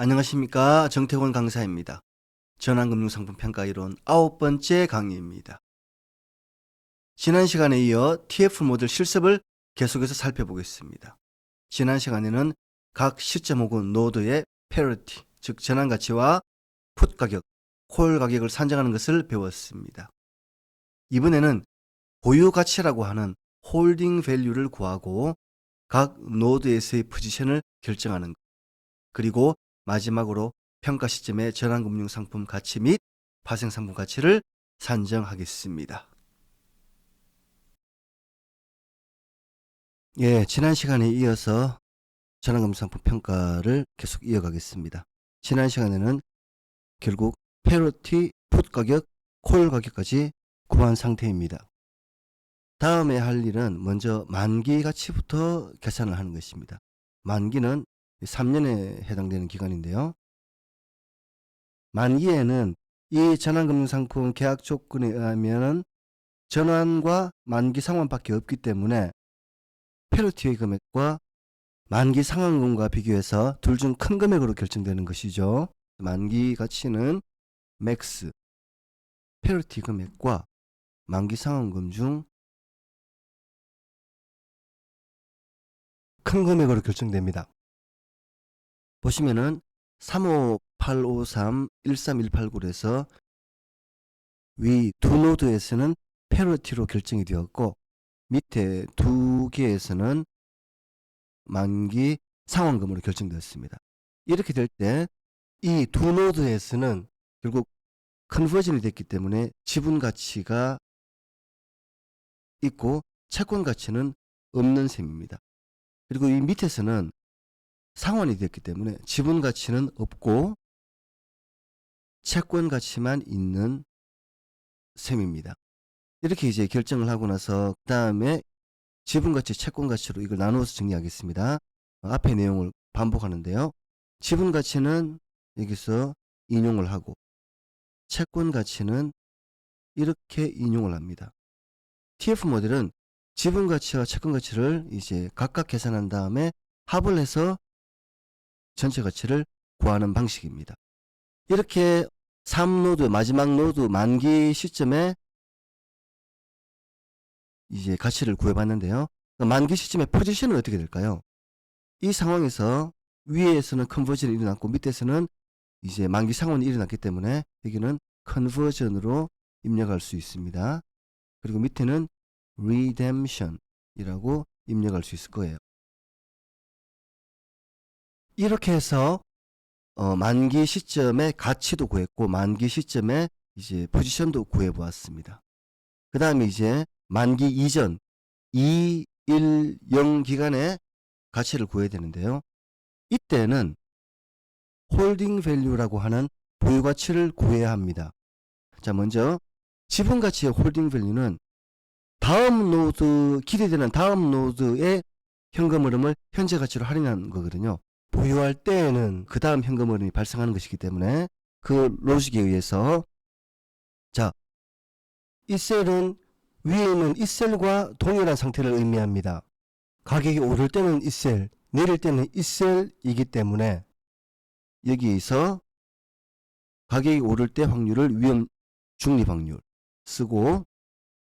안녕하십니까. 정태곤 강사입니다. 전환금융상품평가이론 9번째 강의입니다. 지난 시간에 이어 TF 모델 실습을 계속해서 살펴보겠습니다. 지난 시간에는 각 시점 혹은 노드의 페어리티, 즉 전환가치와 풋 가격, 콜 가격을 산정하는 것을 배웠습니다. 이번에는 보유가치라고 하는 홀딩 밸류를 구하고 각 노드에서의 포지션을 결정하는 것, 그리고 마지막으로 평가 시점의 전환금융상품 가치 및 파생상품 가치를 산정하겠습니다. 지난 시간에 이어서 전환금융상품 평가를 계속 이어가겠습니다. 지난 시간에는 결국 페어리티, 풋 가격, 콜 가격까지 구한 상태입니다. 다음에 할 일은 먼저 만기 가치부터 계산을 하는 것입니다. 만기는 3년에 해당되는 기간인데요. 만기에는 이 전환금융상품 계약 조건에 의하면 전환과 만기 상환밖에 없기 때문에 페널티의 금액과 만기 상환금과 비교해서 둘 중 큰 금액으로 결정되는 것이죠. 만기 가치는 맥스, 페널티 금액과 만기 상환금 중 큰 금액으로 결정됩니다. 보시면은 35853-13189에서 위 두 노드에서는 페널티로 결정이 되었고 밑에 두 개에서는 만기 상환금으로 결정되었습니다. 이렇게 될 때 이 두 노드에서는 결국 컨버전이 됐기 때문에 지분 가치가 있고 채권 가치는 없는 셈입니다. 그리고 이 밑에서는 상환이 됐기 때문에 지분 가치는 없고 채권 가치만 있는 셈입니다. 이렇게 이제 결정을 하고 나서 그 다음에 지분 가치, 채권 가치로 이걸 나누어서 정리하겠습니다. 앞의 내용을 반복하는데요. 지분 가치는 여기서 인용을 하고 채권 가치는 이렇게 인용을 합니다. TF 모델은 지분 가치와 채권 가치를 이제 각각 계산한 다음에 합을 해서 전체 가치를 구하는 방식입니다. 이렇게 3노드, 마지막 노드 만기 시점에 이제 가치를 구해봤는데요. 만기 시점의 포지션은 어떻게 될까요? 이 상황에서 위에서는 컨버전이 일어났고 밑에서는 이제 만기 상환이 일어났기 때문에 여기는 컨버전으로 입력할 수 있습니다. 그리고 밑에는 redemption이라고 입력할 수 있을 거예요. 이렇게 해서 만기 시점의 가치도 구했고 만기 시점의 이제 포지션도 구해 보았습니다. 그 다음에 이제 만기 이전 210 기간의 가치를 구해야 되는데요. 이때는 홀딩 밸류라고 하는 보유 가치를 구해야 합니다. 자, 먼저 지분 가치의 홀딩 밸류는 다음 노드, 기대되는 다음 노드의 현금 흐름을 현재 가치로 할인하는 거거든요. 보유할 때에는 그 다음 현금 흐름이 발생하는 것이기 때문에 그 로직에 의해서 자, 이 셀은 위에 있는 이 셀과 동일한 상태를 의미합니다. 가격이 오를 때는 이 셀, 내릴 때는 이 셀이기 때문에 여기에서 가격이 오를 때 확률을 위험 중립 확률 쓰고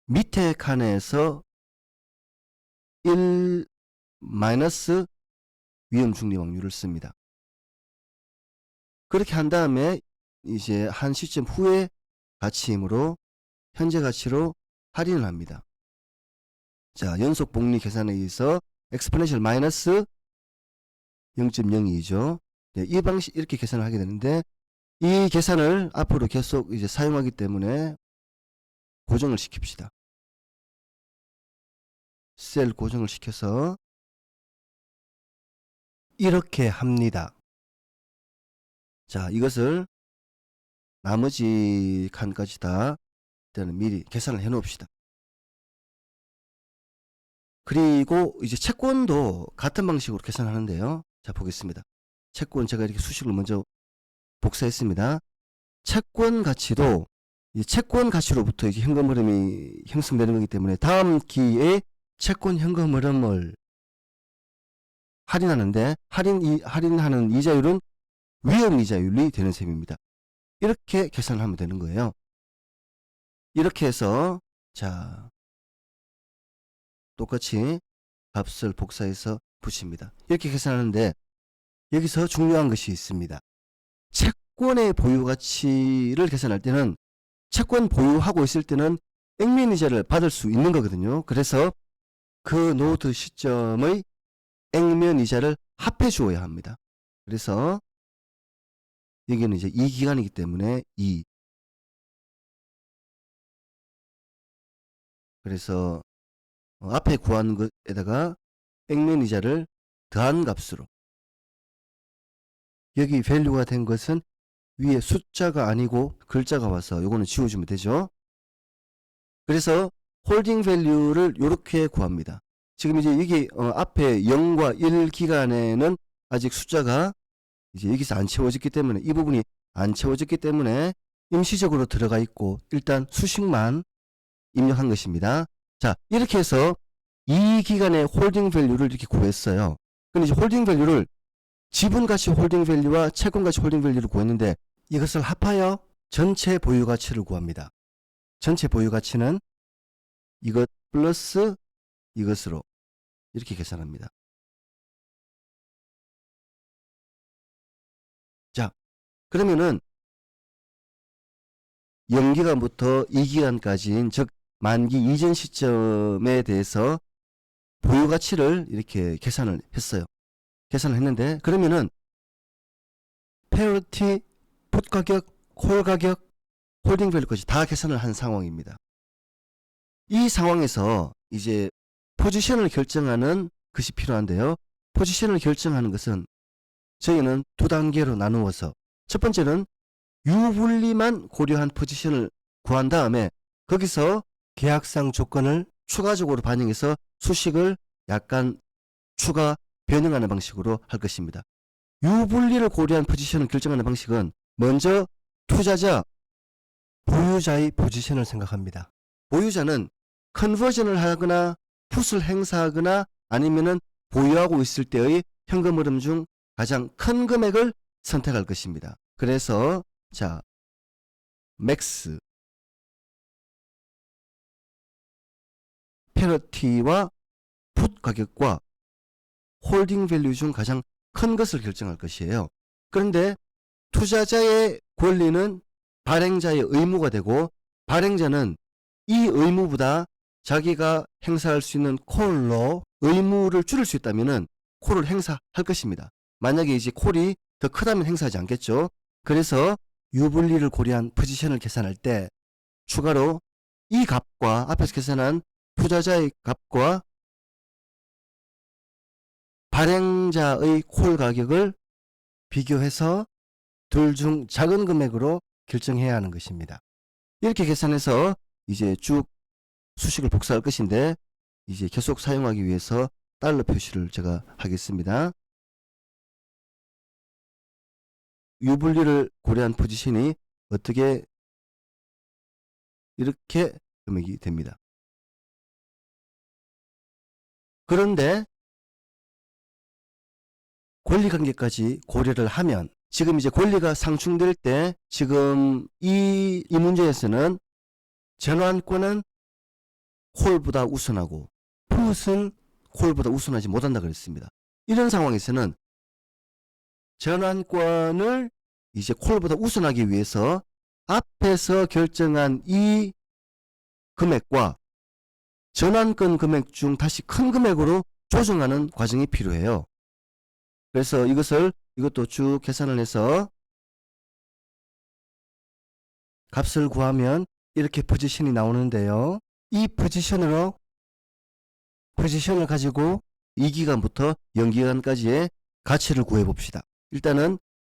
밑에 칸에서 1 마이너스 위험 중립 확률을 씁니다. 그렇게 한 다음에 이제 한 시점 후에 가치이므로 현재 가치로 할인을 합니다. 자, 연속 복리 계산에 의해서 exponential 마이너스 0.02죠. 이 방식 이렇게 계산을 하게 되는데 이 계산을 앞으로 계속 이제 사용하기 때문에 고정을 시킵시다. 셀 고정을 시켜서 이렇게 합니다. 자, 이것을 나머지 칸까지 다 일단은 미리 계산을 해 놓읍시다. 그리고 이제 채권도 같은 방식으로 계산하는데요. 자, 보겠습니다. 채권 제가 이렇게 수식을 먼저 복사했습니다. 채권 가치도 이 채권 가치로부터 이제 현금 흐름이 형성되는 거기 때문에 다음 기에 채권 현금 흐름을 할인하는데 할인하는 이자율은 위험이자율이 되는 셈입니다. 이렇게 계산을 하면 되는 거예요. 이렇게 해서 자 똑같이 값을 복사해서 붙입니다. 이렇게 계산하는데 여기서 중요한 것이 있습니다. 채권의 보유 가치를 계산할 때는 채권 보유하고 있을 때는 액면이자를 받을 수 있는 거거든요. 그래서 그 노드 시점의 액면이자를 합해 주어야 합니다. 그래서 여기는 이제 이 기간이기 때문에 2. 그래서 앞에 구한 것에다가 액면이자를 더한 값으로 여기 밸류가 된 것은 위에 숫자가 아니고 글자가 와서 요거는 지워주면 되죠. 그래서 홀딩 밸류를 이렇게 구합니다. 지금 이제 여기 앞에 0과 1 기간에는 아직 숫자가 이제 여기서 안 채워졌기 때문에 이 부분이 안 채워졌기 때문에 임시적으로 들어가 있고 일단 수식만 입력한 것입니다. 자, 이렇게 해서 이 기간의 홀딩 밸류를 이렇게 구했어요. 근데 이제 홀딩 밸류를 지분 가치 홀딩 밸류와 채권 가치 홀딩 밸류를 구했는데 이것을 합하여 전체 보유 가치를 구합니다. 전체 보유 가치는 이것 플러스 이것으로 이렇게 계산합니다. 자, 그러면은 0기간부터 2기간까지인 즉 만기 이전 시점에 대해서 보유 가치를 이렇게 계산을 했어요. 계산을 했는데 그러면은 페널티, 풋 가격, 콜 가격, 홀딩 밸류까지 다 계산을 한 상황입니다. 이 상황에서 이제 포지션을 결정하는 것이 필요한데요. 포지션을 결정하는 것은 저희는 두 단계로 나누어서 첫 번째는 유불리만 고려한 포지션을 구한 다음에 거기서 계약상 조건을 추가적으로 반영해서 수식을 약간 추가 변형하는 방식으로 할 것입니다. 유불리를 고려한 포지션을 결정하는 방식은 먼저 투자자, 보유자의 포지션을 생각합니다. 보유자는 컨버전을 하거나 풋을 행사하거나 아니면은 보유하고 있을 때의 현금 흐름 중 가장 큰 금액을 선택할 것입니다. 그래서 자 맥스 페널티와 풋 가격과 홀딩 밸류 중 가장 큰 것을 결정할 것이에요. 그런데 투자자의 권리는 발행자의 의무가 되고 발행자는 이 의무보다 자기가 행사할 수 있는 콜로 의무를 줄일 수 있다면 콜을 행사할 것입니다. 만약에 이제 콜이 더 크다면 행사하지 않겠죠. 그래서 유불리를 고려한 포지션을 계산할 때 추가로 이 값과 앞에서 계산한 투자자의 값과 발행자의 콜 가격을 비교해서 둘 중 작은 금액으로 결정해야 하는 것입니다. 이렇게 계산해서 이제 쭉 수식을 복사할 것인데 이제 계속 사용하기 위해서 달러 표시를 제가 하겠습니다. 유불리를 고려한 포지션이 어떻게 이렇게 금액이 됩니다. 그런데 권리관계까지 고려를 하면 지금 이제 권리가 상충될 때 지금 이 문제에서는 전환권은 콜보다 우선하고 풋은 콜보다 우선하지 못한다 그랬습니다. 이런 상황에서는 전환권을 이제 콜보다 우선하기 위해서 앞에서 결정한 이 금액과 전환권 금액 중 다시 큰 금액으로 조정하는 과정이 필요해요. 그래서 이것도 쭉 계산을 해서 값을 구하면 이렇게 포지션이 나오는데요. 이 포지션을 가지고 2기간부터 0기간까지의 가치를 구해 봅시다. 일단은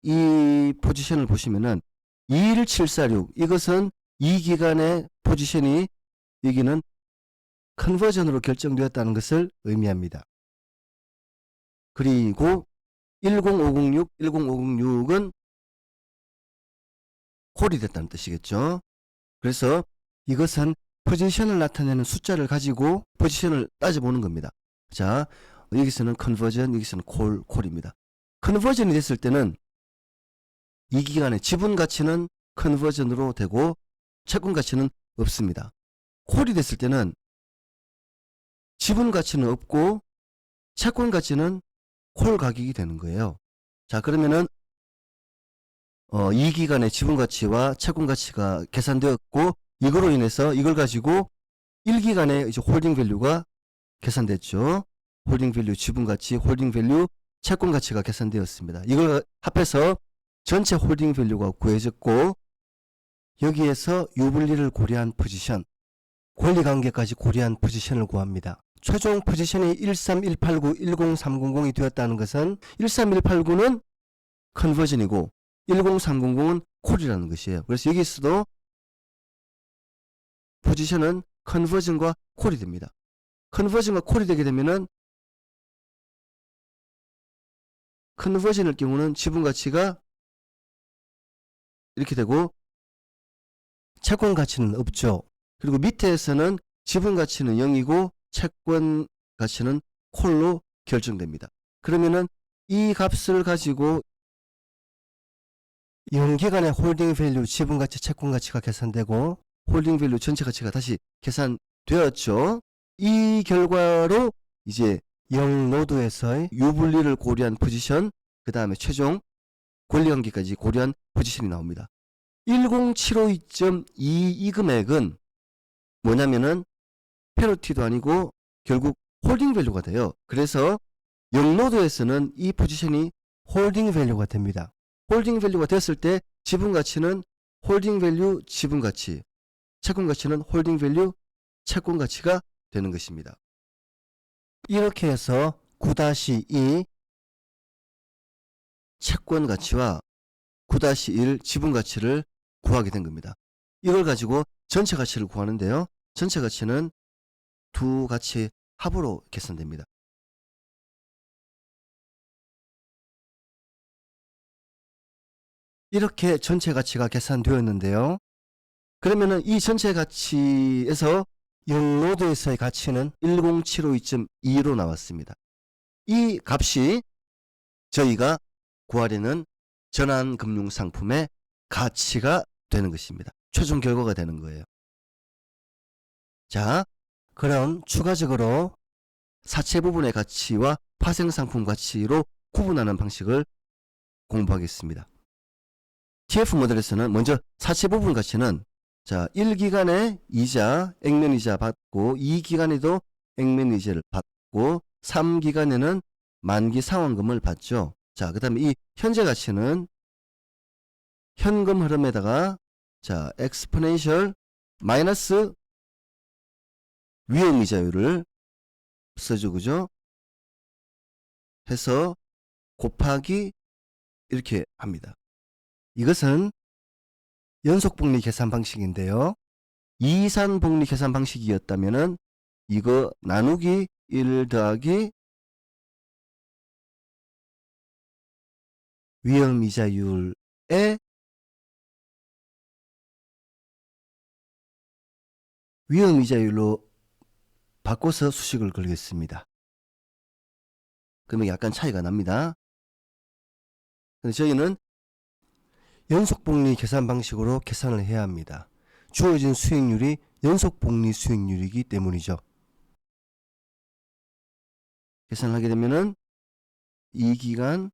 이 포지션을 보시면은 21746 이것은 2기간의 포지션이 여기는 컨버전으로 결정되었다는 것을 의미합니다. 그리고 10506은 콜이 됐다는 뜻이겠죠. 그래서 이것은 포지션을 나타내는 숫자를 가지고 포지션을 따져보는 겁니다. 자, 여기서는 컨버전, 여기서는 콜입니다. 컨버전이 됐을 때는 이 기간에 지분 가치는 컨버전으로 되고 채권 가치는 없습니다. 콜이 됐을 때는 지분 가치는 없고 채권 가치는 콜 가격이 되는 거예요. 자, 그러면은 이 기간에 지분 가치와 채권 가치가 계산되었고 이거로 인해서 이걸 가지고 1기간에 이제 홀딩 밸류가 계산됐죠. 홀딩 밸류 지분 가치, 홀딩 밸류 채권 가치가 계산되었습니다. 이걸 합해서 전체 홀딩 밸류가 구해졌고 여기에서 유불리를 고려한 포지션, 권리관계까지 고려한 포지션을 구합니다. 최종 포지션이 13189, 10300이 되었다는 것은 13189는 컨버전이고 10300은 콜이라는 것이에요. 그래서 여기서도 포지션은 컨버전과 콜이 됩니다. 컨버전과 콜이 되게 되면은 컨버전일 경우는 지분 가치가 이렇게 되고 채권 가치는 없죠. 그리고 밑에서는 지분 가치는 0이고 채권 가치는 콜로 결정됩니다. 그러면은 이 값을 가지고 연기간의 홀딩 밸류 지분 가치, 채권 가치가 계산되고 홀딩 밸류 전체 가치가 다시 계산되었죠. 이 결과로 이제 0노드에서의 유불리를 고려한 포지션, 그 다음에 최종 권리관계까지 고려한 포지션이 나옵니다. 1075.2 이 금액은 뭐냐면은 페널티도 아니고 결국 홀딩 밸류가 돼요. 그래서 0노드에서는 이 포지션이 홀딩 밸류가 됩니다. 홀딩 밸류가 됐을 때 지분 가치는 홀딩 밸류 지분 가치, 채권 가치는 홀딩 밸류 채권 가치가 되는 것입니다. 이렇게 해서 9-2 채권 가치와 9-1 지분 가치를 구하게 된 겁니다. 이걸 가지고 전체 가치를 구하는데요. 전체 가치는 두 가치 합으로 계산됩니다. 이렇게 전체 가치가 계산되었는데요. 그러면은 이 전체 가치에서 0노드에서의 가치는 1075.2로 나왔습니다. 이 값이 저희가 구하려는 전환금융상품의 가치가 되는 것입니다. 최종 결과가 되는 거예요. 자, 그럼 추가적으로 사채 부분의 가치와 파생상품 가치로 구분하는 방식을 공부하겠습니다. TF 모델에서는 먼저 사채 부분 가치는 자, 1기간에 이자, 액면이자 받고 2기간에도 액면이자를 받고 3기간에는 만기 상환금을 받죠. 자, 그 다음에 이 현재 가치는 현금 흐름에다가 자, exponential 마이너스 위험이자율을 써줘, 그죠? 해서 곱하기 이렇게 합니다. 이것은 연속복리 계산 방식인데요. 이산복리 계산 방식이었다면은 이거 나누기 1 더하기 위험이자율에 위험이자율로 바꿔서 수식을 걸겠습니다. 그러면 약간 차이가 납니다. 근데 저희는 연속복리 계산 방식으로 계산을 해야 합니다. 주어진 수익률이 연속복리 수익률이기 때문이죠. 계산을 하게 되면은 2기간,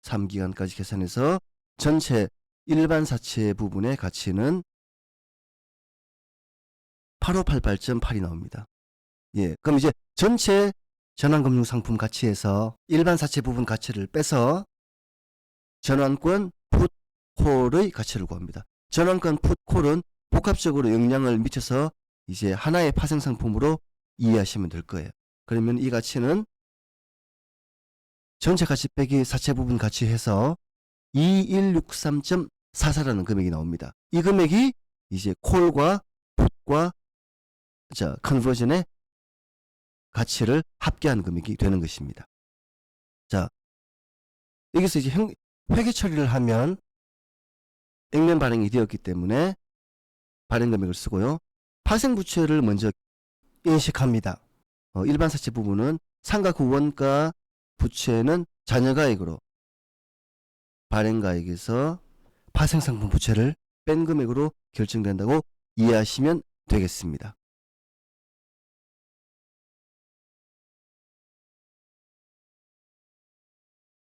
3기간까지 계산해서 전체 일반 사채 부분의 가치는 8588.8이 나옵니다. 예, 그럼 이제 전체 전환금융상품 가치에서 일반 사채 부분 가치를 빼서 전환권 풋콜의 가치를 구합니다. 전환권 풋콜은 복합적으로 영향을 미쳐서 이제 하나의 파생상품으로 이해하시면 될 거예요. 그러면 이 가치는 전체 가치 빼기 사채 부분 가치 해서 2163.44라는 금액이 나옵니다. 이 금액이 이제 콜과 풋과 자, 컨버전의 가치를 합계한 금액이 되는 것입니다. 자, 여기서 이제 회계 처리를 하면 액면 발행이 되었기 때문에 발행 금액을 쓰고요. 파생 부채를 먼저 인식합니다. 일반 사채 부분은 상가 그 원가 부채는 잔여가액으로 발행가에게서 파생상품 부채를 뺀 금액으로 결정된다고 이해하시면 되겠습니다.